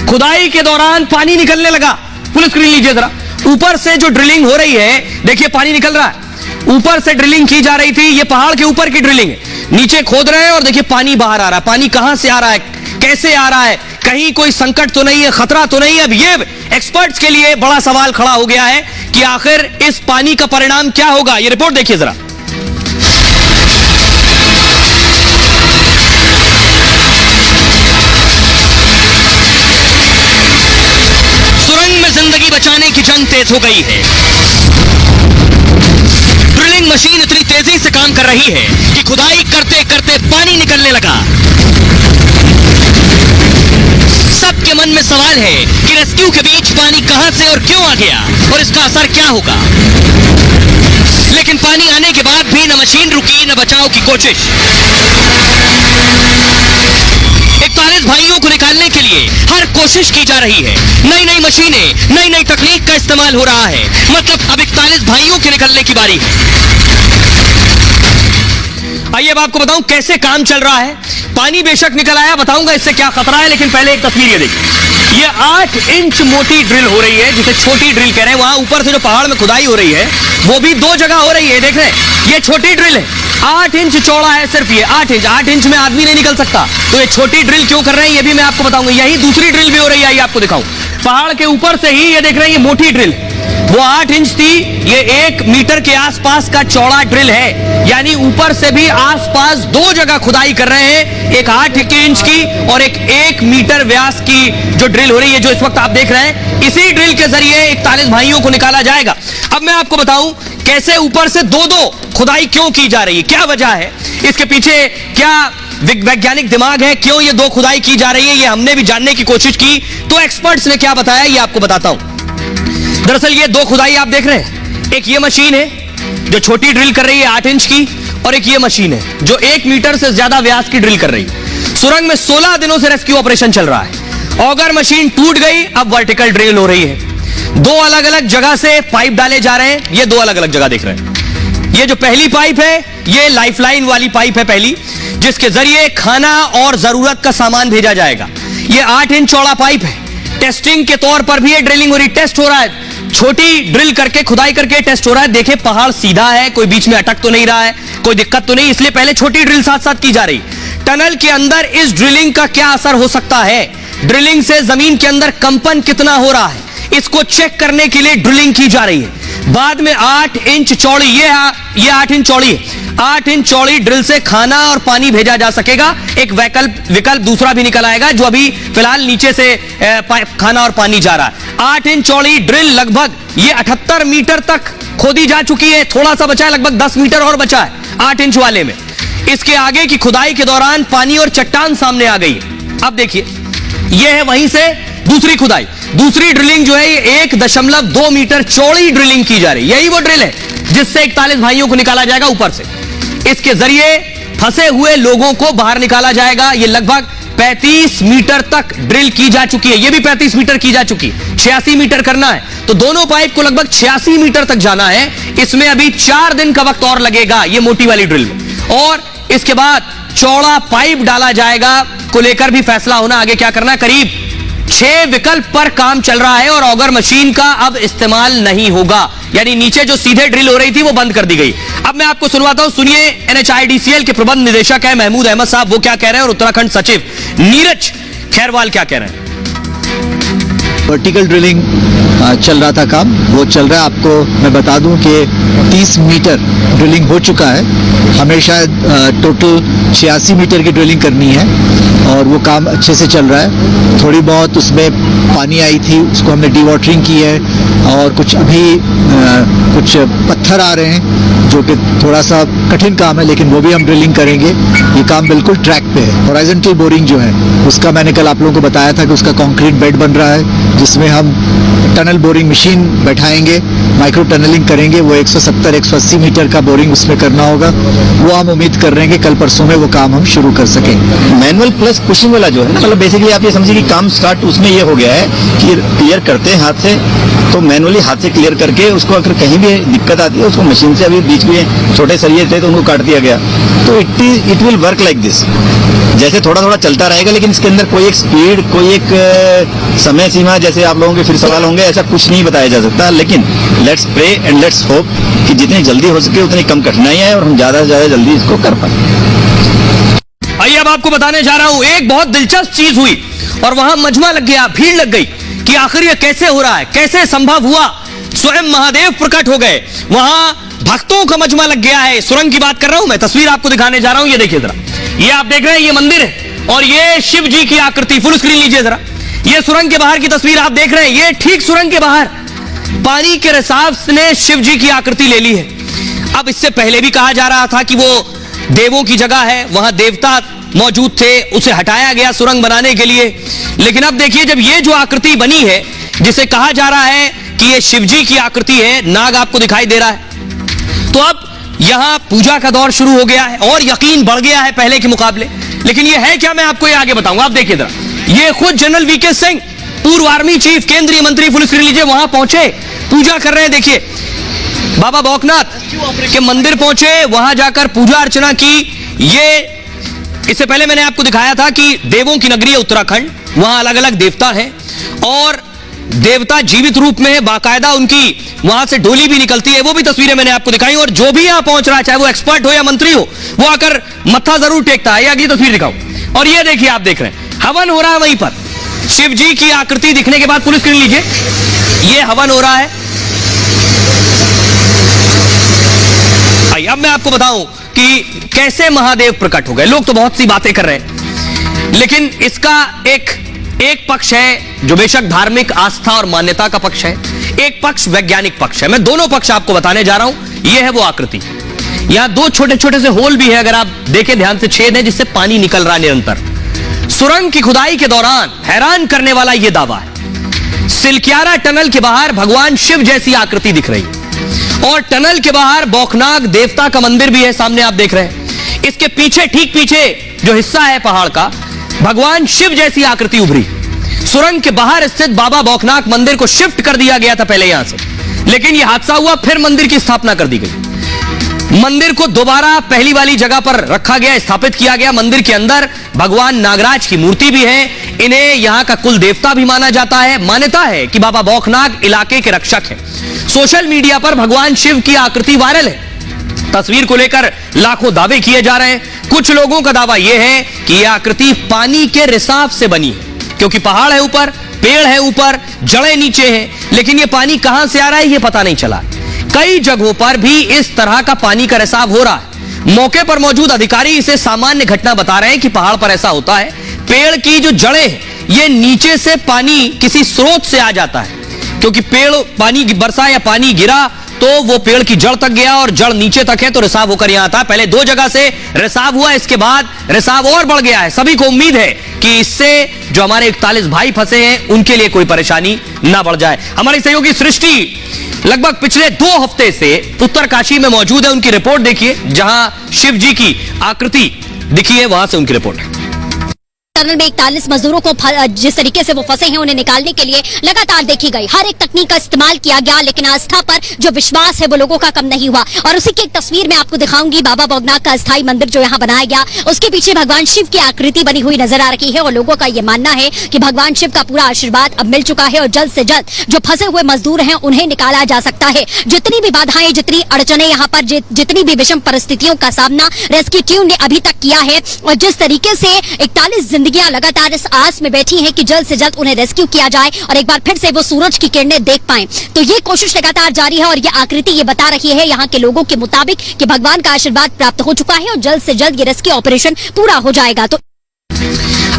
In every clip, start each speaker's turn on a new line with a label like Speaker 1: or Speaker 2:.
Speaker 1: खुदाई के दौरान पानी निकलने लगा। फुल स्क्रीन लीजिए जरा। ऊपर से जो ड्रिलिंग हो रही है, देखिए पानी निकल रहा है। ऊपर से ड्रिलिंग की जा रही थी, ये पहाड़ के ऊपर की ड्रिलिंग है। नीचे खोद रहे हैं और देखिए पानी बाहर आ रहा है। पानी कहां से आ रहा है, कैसे आ रहा है, कहीं कोई संकट तो नहीं है, खतरा तो नहीं है। अब ये एक्सपर्ट्स के लिए बड़ा सवाल खड़ा हो गया है कि आखिर इस पानी का परिणाम क्या होगा। ये रिपोर्ट देखिए जरा। सुरंग में जिंदगी बचाने की जंग तेज हो गई है। ड्रिलिंग मशीन इतनी तेजी से काम कर रही है कि खुदाई करते करते पानी निकलने लगा। सबके मन में सवाल है कि रेस्क्यू के बीच पानी कहां से और क्यों आ गया और इसका असर क्या होगा। लेकिन पानी आने के बाद भी न मशीन रुकी न बचाव की कोशिश। 41 भाइयों को निकालने के लिए हर कोशिश की जा रही है। नई नई मशीनें, नई नई तकनीक का इस्तेमाल हो रहा है। मतलब अब 41 भाइयों के निकलने की बारी है। आइए अब आपको बताऊं कैसे काम चल रहा है। पानी बेशक निकल आया, बताऊंगा इससे क्या खतरा है, लेकिन पहले एक तस्वीर ये देखिए। ये 8 इंच मोटी ड्रिल हो रही है, जिसे छोटी ड्रिल कह रहे हैं। वहां ऊपर से जो पहाड़ में खुदाई हो रही है वो भी 2 जगह हो रही है। देख रहे हैं, ये छोटी ड्रिल है, 8 इंच चौड़ा है सिर्फ ये। 8 इंच में आदमी नहीं निकल सकता। तो ये छोटी ड्रिल क्यों कर रहे हैं ये भी मैं आपको बताऊंगा। यही दूसरी ड्रिल भी हो रही है, आइए आपको दिखाऊं। पहाड़ के ऊपर से ही ये देख रहे हैं, ये मोटी ड्रिल, वो 8 इंच थी, ये 1 मीटर के आसपास का चौड़ा ड्रिल है। यानी ऊपर से भी आसपास 2 जगह खुदाई कर रहे हैं, एक 8 इंच की और एक 1 मीटर व्यास की जो ड्रिल हो रही है, जो इस वक्त आप देख रहे हैं। इसी ड्रिल के जरिए 41 भाइयों को निकाला जाएगा। अब मैं आपको बताऊं कैसे ऊपर से 2-2 खुदाई क्यों की जा रही है, क्या वजह है, इसके पीछे क्या वैज्ञानिक दिमाग है, क्यों ये 2 खुदाई की जा रही है, ये हमने भी जानने की कोशिश की। तो एक्सपर्ट्स ने क्या बताया ये आपको बताता हूं। दरअसल ये 2 खुदाई आप देख रहे हैं, एक ये मशीन है जो छोटी ड्रिल कर रही है 8 इंच की, और एक ये मशीन है जो 1 मीटर से ज्यादा व्यास की ड्रिल कर रही है। सुरंग में 16 दिनों से रेस्क्यू ऑपरेशन चल रहा है। ऑगर मशीन टूट गई, अब वर्टिकल ड्रिल हो रही है। 2 अलग अलग जगह से पाइप डाले जा रहे हैं, ये 2 अलग अलग जगह देख रहे हैं। ये जो पहली पाइप है ये लाइफलाइन वाली पाइप है पहली, जिसके जरिए खाना और जरूरत का सामान भेजा जाएगा। ये 8 इंच चौड़ा पाइप है। टेस्टिंग के तौर पर भी ये ड्रिलिंग हो रही, टेस्ट हो रहा है, छोटी ड्रिल करके खुदाई करके टेस्ट हो रहा है। देखिए पहाड़ सीधा है, कोई बीच में अटक तो नहीं रहा है, कोई दिक्कत तो नहीं, इसलिए पहले छोटी ड्रिल साथ साथ की जा रही। टनल के अंदर इस ड्रिलिंग का क्या असर हो सकता है, ड्रिलिंग से जमीन के अंदर कंपन कितना हो रहा है, इसको चेक करने के लिए ड्रिलिंग की जा रही है। बाद में 8 इंच चौड़ी, ये 8 इंच चौड़ी है, 8 इंच चौड़ी ड्रिल से खाना और पानी भेजा जा सकेगा। एक विकल्प दूसरा भी निकल आएगा, जो अभी फिलहाल नीचे से खाना और पानी जा रहा है। 8 इंच चौड़ी ड्रिल लगभग ये 78 मीटर तक खोदी जा चुकी है, थोड़ा सा बचा है, लगभग 10 मीटर और बचा है 8 इंच वाले में। इसके आगे की खुदाई के दौरान पानी और चट्टान सामने आ गई है। अब देखिए यह है वहीं से दूसरी खुदाई, दूसरी ड्रिलिंग जो है ये 1.2 मीटर चौड़ी ड्रिलिंग की जा रही है। यही वो ड्रिल है जिससे 41 भाइयों को निकाला जाएगा ऊपर से। इसके जरिए फंसे हुए लोगों को बाहर निकाला जाएगा। ये लगभग 35 मीटर तक ड्रिल की जा चुकी है, ये भी 35 मीटर की जा चुकी, 86 मीटर करना है, तो दोनों पाइप को लगभग 86 मीटर तक जाना है। इसमें अभी 4 दिन का वक्त और लगेगा ये मोटी वाली ड्रिल में, और इसके बाद चौड़ा पाइप डाला जाएगा, को लेकर भी फैसला होना आगे क्या करना है। करीब 6 विकल्प पर काम चल रहा है और ऑगर मशीन का अब इस्तेमाल नहीं होगा, यानी नीचे जो सीधे ड्रिल हो रही थी वो बंद कर दी गई। अब मैं आपको सुनवाता हूं, सुनिए NHIDCL के प्रबंध निदेशक है महमूद अहमद साहब, वो क्या कह रहे हैं, और उत्तराखंड सचिव नीरज खैरवाल क्या कह रहे हैं।
Speaker 2: वर्टिकल ड्रिलिंग चल रहा था काम, वो चल रहा है। आपको मैं बता दूं कि 30 मीटर ड्रिलिंग हो चुका है, हमें शायद टोटल 86 मीटर की ड्रिलिंग करनी है, और वो काम अच्छे से चल रहा है। थोड़ी बहुत उसमें पानी आई थी, उसको हमने डीवाटरिंग की है, और कुछ अभी कुछ पत्थर आ रहे हैं जो कि थोड़ा सा कठिन काम है, लेकिन वो भी हम ड्रिलिंग करेंगे। ये काम बिल्कुल ट्रैक पे है। हॉरिजॉन्टल बोरिंग जो है उसका मैंने कल आप लोगों को बताया था कि उसका कंक्रीट बेड बन रहा है, जिसमें हम टनल बोरिंग मशीन बैठाएंगे, माइक्रो टनलिंग करेंगे। वो 170-180 मीटर का बोरिंग उसमें करना होगा। वो हम उम्मीद कर रहे हैं कि कल परसों में वो काम हम शुरू कर सकें।
Speaker 3: मैनुअल प्लस पुशिंग वाला जो है ना, मतलब बेसिकली आप ये समझिए कि काम स्टार्ट उसमें ये हो गया है कि क्लियर करते हैं हाथ से, तो मैनुअली हाथ से क्लियर करके उसको अगर कहीं भी दिक्कत आती है उसको मशीन से, अभी बीच में छोटे सरिये थे तो उनको काट दिया गया। तो it will work like this, जैसे थोड़ा थोड़ा चलता रहेगा, लेकिन इसके अंदर कोई एक स्पीड, कोई एक समय सीमा, जैसे आप लोगों के फिर सवाल होंगे, ऐसा कुछ नहीं बताया जा सकता। लेकिन let's pray and let's hope कि जितनी जल्दी हो सके उतनी कम कठिनाइयां है और हम ज्यादा से ज्यादा जल्दी इसको कर पाए।
Speaker 1: आइए अब आपको बताने जा रहा हूं, एक बहुत दिलचस्प चीज हुई और वहां मजमा लग गया, भीड़ लग गई कि आखिर ये कैसे हो रहा है, कैसे संभव हुआ। स्वयं महादेव प्रकट हो गए, वहां भक्तों का मजमा लग गया है। सुरंग की बात कर रहा हूं मैं, तस्वीर आपको दिखाने जा रहा हूं। ये देखिए जरा, ये आप देख रहे हैं, ये मंदिर है और ये शिव जी की आकृति। फुल स्क्रीन लीजिए जरा, ये सुरंग के बाहर की तस्वीर आप देख रहे हैं। ये ठीक सुरंग के बाहर पानी के रिसाव ने शिव जी की आकृति ले ली है। अब इससे पहले भी कहा जा रहा था कि वो देवों की जगह है, वहां देवता मौजूद थे, उसे हटाया गया सुरंग बनाने के लिए। लेकिन अब देखिए, जब ये जो आकृति बनी है, जिसे कहा जा रहा है कि ये शिव जी की आकृति है, नाग आपको दिखाई दे रहा है, तो अब यहां पूजा का दौर शुरू हो गया है और यकीन बढ़ गया है पहले के मुकाबले। लेकिन ये है क्या, मैं आपको ये आगे बताऊंगा। आप देखिए जरा, ये खुद जनरल वीके सिंह, पूर्व आर्मी चीफ, केंद्रीय मंत्री, फुल स्क्रीन लीजिए, वहां पहुंचे, पूजा कर रहे हैं। देखिए, बाबा बौखनाथ के मंदिर पहुंचे, वहां जाकर पूजा अर्चना की। ये इससे पहले मैंने आपको दिखाया था कि देवों की नगरी है उत्तराखंड, वहां अलग अलग देवता हैं और देवता जीवित रूप में है, बाकायदा उनकी वहां से डोली भी निकलती है। वो भी तस्वीरें मैंने आपको दिखाई। और जो भी यहां पहुंच रहा है, चाहे वो एक्सपर्ट हो या मंत्री हो, वो आकर मत्था जरूर टेकता है। अगली तस्वीर दिखाओ, और ये देखिए, आप देख रहे हैं हवन हो रहा है वहीं पर। शिव जी की आकृति दिखने के बाद, पुलिस स्क्रीन लीजिए, ये हवन हो रहा है। आइए अब मैं आपको बताऊं कि कैसे महादेव प्रकट हो गए। लोग तो बहुत सी बातें कर रहे हैं, लेकिन इसका एक पक्ष है जो बेशक धार्मिक आस्था और मान्यता का पक्ष है, एक पक्ष वैज्ञानिक पक्ष है। मैं दोनों पक्ष आपको बताने जा रहा हूं। यह है वो आकृति, यहां दो छोटे छोटे से होल भी है, अगर आप देखें ध्यान से, छेद है जिससे पानी निकल रहा है निरंतर। सुरंग की खुदाई के दौरान हैरान करने वाला यह दावा है, सिलक्यारा टनल के बाहर भगवान शिव जैसी आकृति दिख रही और टनल के बाहर बौखनाग देवता का मंदिर भी है, सामने आप देख रहे हैं। इसके पीछे, ठीक पीछे जो हिस्सा है पहाड़ का, भगवान शिव जैसी आकृति उभरी। सुरंग के बाहर स्थित बाबा बौखनाग मंदिर को शिफ्ट कर दिया गया था पहले यहां से, लेकिन यह हादसा हुआ, फिर मंदिर की स्थापना कर दी गई। मंदिर को दोबारा पहली वाली जगह पर रखा गया, स्थापित किया गया। मंदिर के अंदर भगवान नागराज की मूर्ति भी है, इन्हें यहां का कुल देवता भी माना जाता है। मान्यता है कि बाबा बौखनाग इलाके के रक्षक हैं। सोशल मीडिया पर भगवान शिव की आकृति वायरल है, तस्वीर को लेकर लाखों दावे किए जा रहे हैं। कुछ लोगों का दावा यह है कि यह आकृति पानी के रिसाव से बनी है, क्योंकि पहाड़ है ऊपर, पेड़ है ऊपर, जड़ें नीचे हैं, लेकिन यह पानी कहां से आ रहा है यह पता नहीं चला। कई जगहों पर भी इस तरह का पानी का रिसाव हो रहा है। मौके पर मौजूद अधिकारी इसे सामान्य घटना बता रहे हैं कि पहाड़ पर ऐसा होता है, पेड़ की जो जड़ें हैं ये नीचे से पानी किसी स्रोत से आ जाता है, क्योंकि पेड़ पानी बरसा या पानी गिरा तो वो पेड़ की जड़ तक गया और जड़ नीचे तक है तो रिसाव होकर यहां आता। पहले दो जगह से रिसाव हुआ, इसके बाद रिसाव और बढ़ गया है। सभी को उम्मीद है कि इससे जो हमारे 41 भाई फंसे हैं उनके लिए कोई परेशानी ना बढ़ जाए। हमारी सहयोगी सृष्टि लगभग पिछले 2 हफ्ते से उत्तरकाशी में मौजूद है, उनकी रिपोर्ट देखिए, जहां शिव जी की आकृति दिखी है, वहां से उनकी रिपोर्ट है।
Speaker 4: टनल में 41 मजदूरों को जिस तरीके से वो फंसे हैं उन्हें निकालने के लिए लगातार देखी गई, हर एक तकनीक का इस्तेमाल किया गया, लेकिन आस्था पर जो विश्वास है वो लोगों का कम नहीं हुआ। और उसी की एक तस्वीर में आपको दिखाऊंगी, बाबा बौखनाग का अस्थायी मंदिर जो यहाँ बनाया गया, उसके पीछे भगवान शिव की आकृति बनी हुई नजर आ रही है और लोगों का ये मानना है कि भगवान शिव का पूरा आशीर्वाद अब मिल चुका है और जल्द से जल्द जो फंसे हुए मजदूर हैं उन्हें निकाला जा सकता है। जितनी भी बाधाएं, जितनी अड़चने यहाँ पर, जितनी भी विषम परिस्थितियों का सामना रेस्क्यू टीम ने अभी तक किया है और जिस तरीके से 41 जिंदगियां लगातार आस में बैठी हैं कि जल्द से जल्द उन्हें रेस्क्यू किया जाए और एक बार फिर से वो सूरज की किरणें देख पाएं, तो ये कोशिश लगातार जारी है। और ये आकृति ये बता रही है यहाँ के लोगों के मुताबिक कि भगवान का आशीर्वाद प्राप्त हो चुका है और जल्द से जल्द ये रेस्क्यू ऑपरेशन पूरा हो जाएगा। तो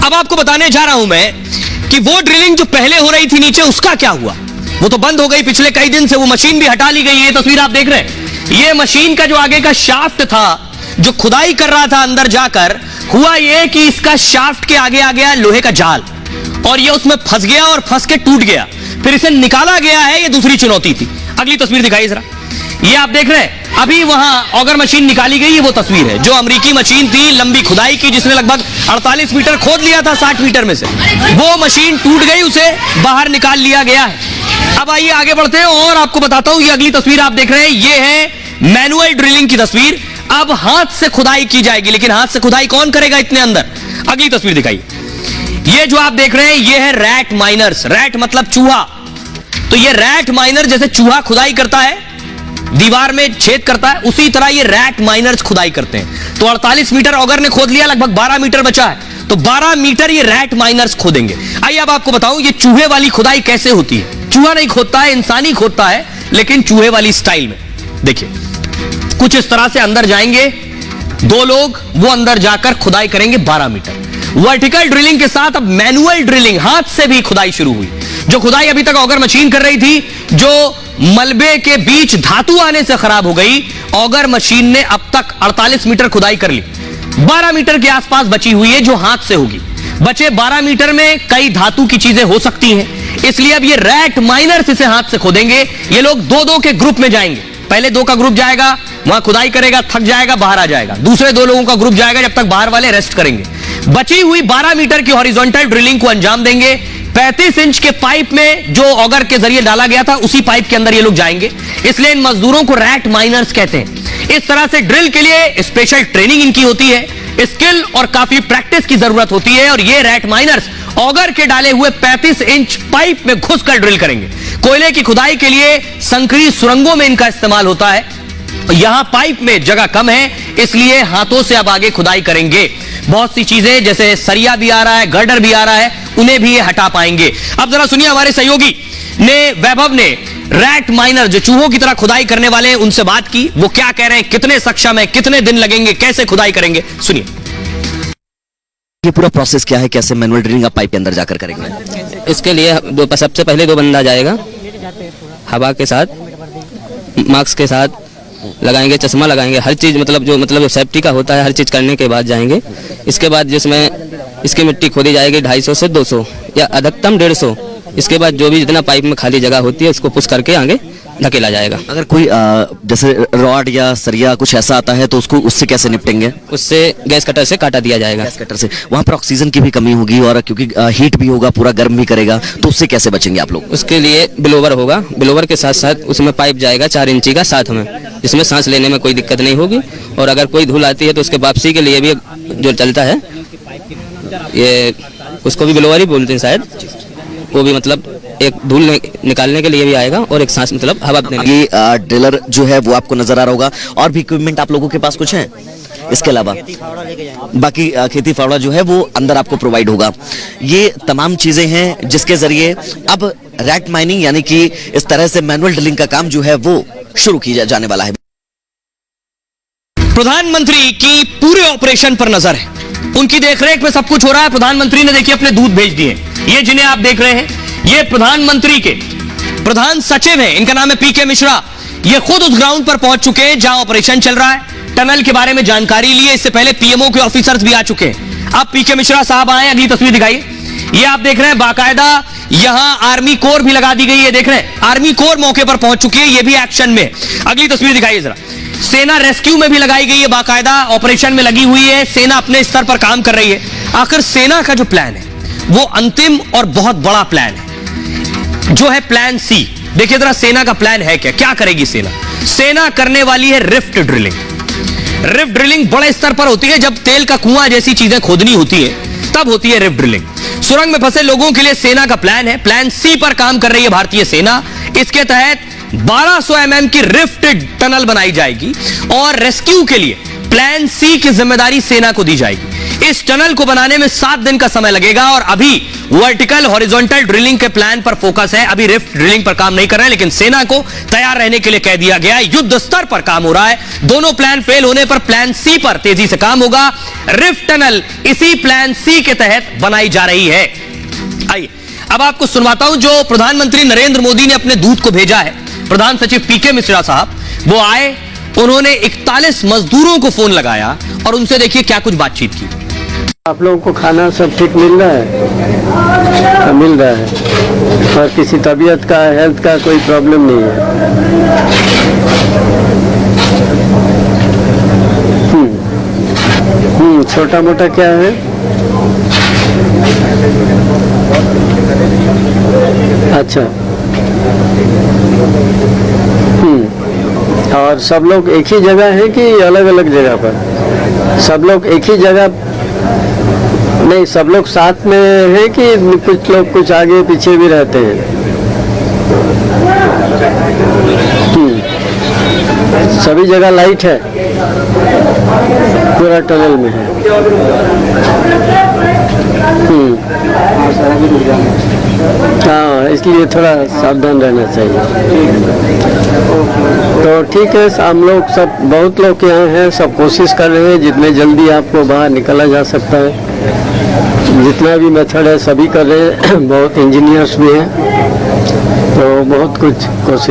Speaker 1: अब आपको बताने जा रहा हूं मैं कि वो ड्रिलिंग जो पहले हो रही थी नीचे, उसका क्या हुआ। वो तो बंद हो गई पिछले कई दिन से, वो मशीन भी हटा ली गई। ये तस्वीर आप देख रहे हैं, ये मशीन का जो आगे का शाफ्ट था, जो खुदाई कर रहा था अंदर जाकर, हुआ ये कि इसका शाफ्ट के आगे आ गया लोहे का जाल और ये उसमें फंस गया और फंस के टूट गया। फिर इसे निकाला गया है, ये दूसरी चुनौती थी। अगली तस्वीर दिखाइए जरा, ये आप देख रहे हैं अभी वहां ऑगर मशीन निकाली गई, ये वो तस्वीर है जो अमेरिकी मशीन थी लंबी खुदाई की, जिसने लगभग 48 मीटर खोद लिया था 60 मीटर में से। वो मशीन टूट गई, उसे बाहर निकाल लिया गया है। अब आइए आगे बढ़ते हैं और आपको बताता हूं, ये अगली तस्वीर आप देख रहे हैं, ये है मैनुअल ड्रिलिंग की तस्वीर। अब हाथ से खुदाई की जाएगी, लेकिन हाथ से खुदाई कौन करेगा इतने अंदर? अगली तस्वीर दिखाइए, ये जो आप देख रहे हैं ये है रैट माइनर्स। रैट मतलब चूहा, तो ये रैट माइनर जैसे चूहा खुदाई करता है, दीवार में छेद करता है, उसी तरह ये रैट माइनर्स खुदाई करते हैं। तो 48 मीटर ऑगर ने खोद लिया, लगभग 12 मीटर बचा है, तो 12 मीटर ये रैट माइनर्स खोदेंगे। आइए अब आपको बताऊं ये चूहे वाली खुदाई कैसे होती है। चूहा नहीं खोदता है, इंसान ही खोदता है, लेकिन चूहे वाली स्टाइल में। देखिए कुछ इस तरह से अंदर जाएंगे दो लोग, वो अंदर जाकर खुदाई करेंगे 12 मीटर। वर्टिकल ड्रिलिंग के साथ अब मैनुअल ड्रिलिंग, हाथ से भी खुदाई शुरू हुई। जो खुदाई अभी तक ऑगर मशीन कर रही थी, जो मलबे के बीच धातु आने से खराब हो गई, ऑगर मशीन ने अब तक 48 मीटर खुदाई कर ली। 12 मीटर के आसपास बची हुई है जो हाथ से होगी। बचे 12 मीटर में कई धातु की चीजें हो सकती हैं, इसलिए अब ये रैट माइनर्स इसे हाथ से खोदेंगे। ये लोग दो दो के ग्रुप में जाएंगे, पहले दो का ग्रुप जाएगा, वहां खुदाई करेगा, थक जाएगा, बाहर आ जाएगा। दूसरे दो लोगों का ग्रुप जाएगा, जब तक बाहर वाले रेस्ट करेंगे। बची हुई 12 मीटर की हॉरिजॉन्टल ड्रिलिंग को अंजाम देंगे। 35 इंच के पाइप में जो ऑगर के जरिए डाला गया था, उसी पाइप के अंदर ये लोग जाएंगे, इसलिए इन मजदूरों को रैट माइनर्स कहते हैं। इस तरह से ड्रिल के लिए स्पेशल ट्रेनिंग इनकी होती है, स्किल और काफी प्रैक्टिस की जरूरत होती है। और ये रैट माइनर्स ऑगर के डाले हुए 35 इंच पाइप में घुसकर ड्रिल करेंगे। कोयले की खुदाई के लिए संकरी सुरंगों में इनका इस्तेमाल होता है। यहां पाइप में जगह कम है, इसलिए हाथों से अब आगे खुदाई करेंगे। बहुत सी चीजें जैसे सरिया भी आ रहा है, गर्डर भी आ रहा है, उन्हें भी ये हटा पाएंगे। अब जरा सुनिए, हमारे सहयोगी ने वैभव ने रैट माइनर जो चूहों की तरह खुदाई करने वाले हैं उनसे बात की। वो क्या कह रहे हैं, कितने सक्षम है, कितने दिन लगेंगे, कैसे खुदाई करेंगे, सुनिए।
Speaker 5: ये पूरा प्रोसेस क्या है, कैसे मैनुअल ड्रिलिंग आप पाइप के अंदर जाकर करेंगे?
Speaker 6: इसके लिए सबसे पहले 2 बंदा जाएगा, हवा के साथ, मास्क के साथ लगाएंगे, चश्मा लगाएंगे, हर चीज़ मतलब सेफ्टी का होता है, हर चीज़ करने के बाद जाएंगे। इसके बाद जिसमें इसकी मिट्टी खोदी जाएगी 250 से 200 या अधिकतम 150। इसके बाद जो भी जितना पाइप में खाली जगह होती है उसको पुश करके आगे धकेला जाएगा।
Speaker 5: अगर कोई जैसे रॉड या सरिया कुछ ऐसा आता है तो उसको उससे कैसे निपटेंगे?
Speaker 6: उससे गैस कटर से काटा दिया जाएगा।
Speaker 5: गैस कटर से। वहाँ पर ऑक्सीजन की भी कमी होगी और क्योंकि हीट भी होगा, पूरा गर्म भी करेगा, तो उससे कैसे बचेंगे आप लोग?
Speaker 6: उसके लिए ब्लोवर होगा, ब्लोवर के साथ साथ उसमें पाइप जाएगा 4 इंची का साथ में, जिसमें सांस लेने में कोई दिक्कत नहीं होगी। और अगर कोई धूल आती है तो उसके वापसी के लिए भी जो चलता है, ये उसको भी ब्लोवर ही बोलते हैं शायद, वो भी मतलब एक धूल निकालने के लिए भी आएगा और एक सांस मतलब हवा देने।
Speaker 5: ये ड्रिलर जो है वो आपको नजर आ रहा होगा। और भी इक्विपमेंट आप लोगों के पास कुछ है इसके अलावा? बाकी खेती फावड़ा जो है वो अंदर आपको प्रोवाइड होगा। ये तमाम चीजें हैं जिसके जरिए अब रैट माइनिंग यानी कि इस तरह से मैनुअल ड्रिलिंग का काम जो है वो शुरू किया जाने वाला है।
Speaker 1: प्रधानमंत्री की पूरे ऑपरेशन पर नजर है, उनकी देखरेख में सब कुछ हो रहा है। प्रधानमंत्री ने देखिए अपने दूत भेज दिए। ये जिन्हें आप देख रहे हैं ये प्रधानमंत्री के प्रधान सचिव हैं, इनका नाम है पीके मिश्रा। ये खुद उस ग्राउंड पर पहुंच चुके हैं जहां ऑपरेशन चल रहा है, टनल के बारे में जानकारी लिए। इससे पहले पीएमओ के ऑफिसर्स भी आ चुके हैं। अब पीके मिश्रा साहब आए, अगली तस्वीर दिखाइए। ये आप देख रहे हैं बाकायदा यहां आर्मी कोर भी लगा दी गई है, देख रहे हैं आर्मी कोर मौके पर पहुंच चुकी है, ये भी एक्शन में। अगली तस्वीर दिखाइए जरा। सेना रेस्क्यू में भी लगाई गई है, बाकायदा ऑपरेशन में लगी हुई है, सेना अपने स्तर पर काम कर रही है। आखिर सेना का जो प्लान है वो अंतिम और बहुत बड़ा प्लान है, जो है प्लान सी। देखिए जरा सेना का प्लान है क्या, क्या करेगी सेना? सेना करने वाली है रिफ्ट ड्रिलिंग। रिफ्ट ड्रिलिंग बड़े स्तर पर होती है, जब तेल का कुआं जैसी चीजें खोदनी होती है तब होती है रिफ्ट ड्रिलिंग। सुरंग में फंसे लोगों के लिए सेना का प्लान है, प्लान सी पर काम कर रही है भारतीय सेना। इसके तहत 1200 mm की रिफ्ट टनल बनाई जाएगी और रेस्क्यू के लिए प्लान सी की जिम्मेदारी सेना को दी जाएगी। इस टनल को बनाने में 7 दिन का समय लगेगा और अभी वर्टिकल हॉरिजॉन्टल ड्रिलिंग के प्लान पर फोकस है। अभी रिफ्ट ड्रिलिंग पर काम नहीं कर रहे हैं, लेकिन सेना को तैयार रहने के लिए कह दिया गया है। युद्ध स्तर पर काम हो रहा है। दोनों प्लान फेल होने पर प्लान सी पर तेजी से काम होगा। रिफ्ट टनल इसी प्लान सी के तहत बनाई जा रही है। आइए अब आपको सुनवाता हूं जो प्रधानमंत्री नरेंद्र मोदी ने अपने दूत को भेजा है, प्रधान सचिव पीके मिश्रा साहब। वो आए, उन्होंने 41 मजदूरों को फोन लगाया और उनसे देखिए क्या कुछ बातचीत की।
Speaker 7: आप लोगों को खाना सब ठीक मिल रहा है? मिल रहा है। और किसी तबीयत का, हेल्थ का कोई प्रॉब्लम नहीं है। छोटा मोटा क्या है? अच्छा। और सब लोग एक ही जगह हैं कि अलग अलग जगह पर? सब लोग एक ही जगह नहीं, सब लोग साथ में हैं कि कुछ लोग कुछ आगे पीछे भी रहते हैं? सभी जगह लाइट है, पूरा टनल में है। हाँ, इसलिए थोड़ा सावधान रहना चाहिए। तो ठीक है, हम लोग सब बहुत लोग यहाँ हैं, सब कोशिश कर रहे हैं जितने जल्दी आपको बाहर निकाला जा सकता है। जितना भी मेथड है सभी कर रहे हैं, बहुत इंजीनियर्स भी हैं, तो बहुत कुछ कोशिश